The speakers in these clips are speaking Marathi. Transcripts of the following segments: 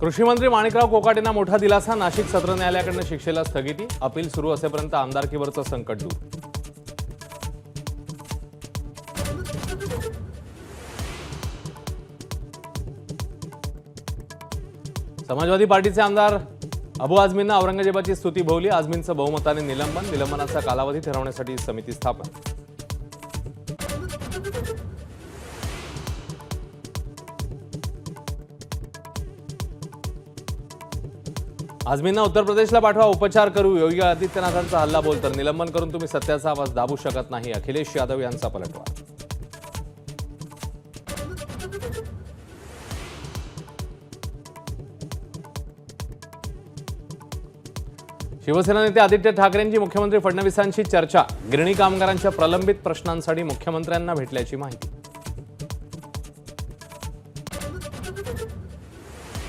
कृषी मंत्री माणिकराव कोकाटेंना मोठा दिलासा। नाशिक सत्र न्यायालयाकडून शिक्षेला स्थगिती। अपील सुरू असेपर्यंत आमदारकीवरचं संकट दूर। समाजवादी पार्टीचे आमदार अबू आझमींना औरंगजेबाची स्तुती भोवली। आझमींचं बहुमताने निलंबन। निलंबनाचा कालावधी ठरवण्यासाठी समिती स्थापन। आझमींना उत्तर प्रदेशला पाठवा, उपचार करू। योगी आदित्यनाथांचा हल्ला बोल तर निलंबन करून तुम्ही सत्याचा आवाज दाबू शकत नाही। अखिलेश यादव यांचा पलटवार। शिवसेना नेते आदित्य ठाकरेंची मुख्यमंत्री फडणवीसांशी चर्चा। गिरणी कामगारांच्या प्रलंबित प्रश्नांसाठी मुख्यमंत्र्यांना भेटल्याची माहिती।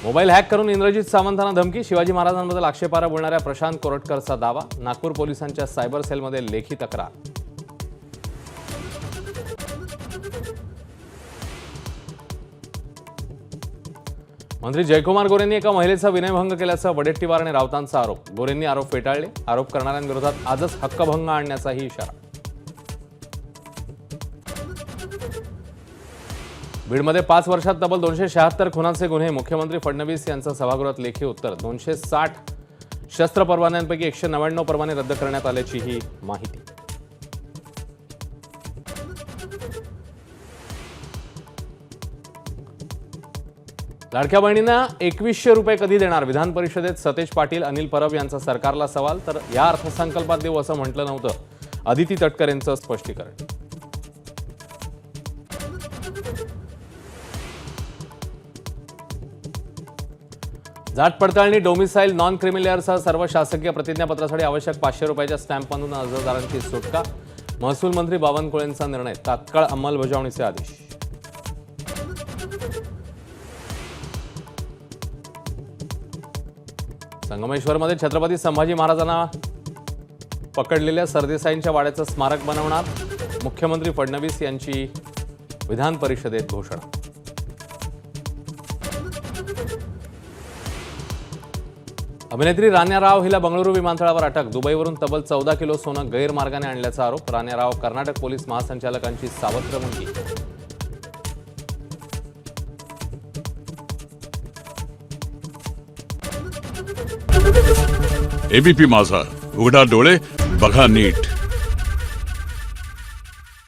मोबाईल हॅक करून इंद्रजित सावंतांना धमकी। शिवाजी महाराजांबद्दल आक्षेपार्ह बोलणाऱ्या प्रशांत कोरटकरचा दावा। नागपूर पोलिसांच्या सायबर सेलमध्ये लेखी तक्रार। मंत्री जयकुमार गोरेंनी एका महिलेचा विनयभंग केल्याचा वडेट्टीवार आणि राऊतांचा आरोप। गोरेंनी आरोप फेटाळले। आरोप करणाऱ्यांविरोधात आजच हक्कभंग आणण्याचाही इशारा। बीडमध्ये 5 वर्षात तब्बल 276 खुनाचे गुन्हे। मुख्यमंत्री फडणवीस यांचं सभागृहात लेखी उत्तर। 260 शस्त्र परवान्यांपैकी 199 परवाने रद्द करण्यात आल्याची ही माहिती। लाडक्या बहिणींना 2100 रुपये कधी देणार? विधान परिषदेत सतेज पाटील, अनिल परब यांचा सरकारला सवाल। तर या अर्थसंकल्पात देऊ असं म्हटलं नव्हतं। अदिती तटकरेंचं स्पष्टीकरण। जात पडताळणी, डोमिसाईल, नॉन क्रिमिलेअरसह सर्व शासकीय प्रतिज्ञापत्रासाठी आवश्यक 500 रुपयाच्या स्टॅम्पमधून अर्जदारांची सुटका। महसूल मंत्री बावनकुळेंचा निर्णय। तात्काळ अंमलबजावणीचे आदेश। संगमेश्वरमध्ये छत्रपती संभाजी महाराजांना पकडलेल्या सरदेसाईंच्या वाड्याचं स्मारक बनवणार। मुख्यमंत्री फडणवीस यांची विधान परिषदेत घोषणा। अभिनेत्री राण्या राव हिला बंगळुरू विमानतळावर अटक। दुबईवरून तब्बल 14 किलो सोनं गैरमार्गाने आणल्याचा आरोप। राण्या राव कर्नाटक पोलीस महासंचालकांची सावत्र मुलगी। एबीपी माझा, उघडा डोळे बघा नीट।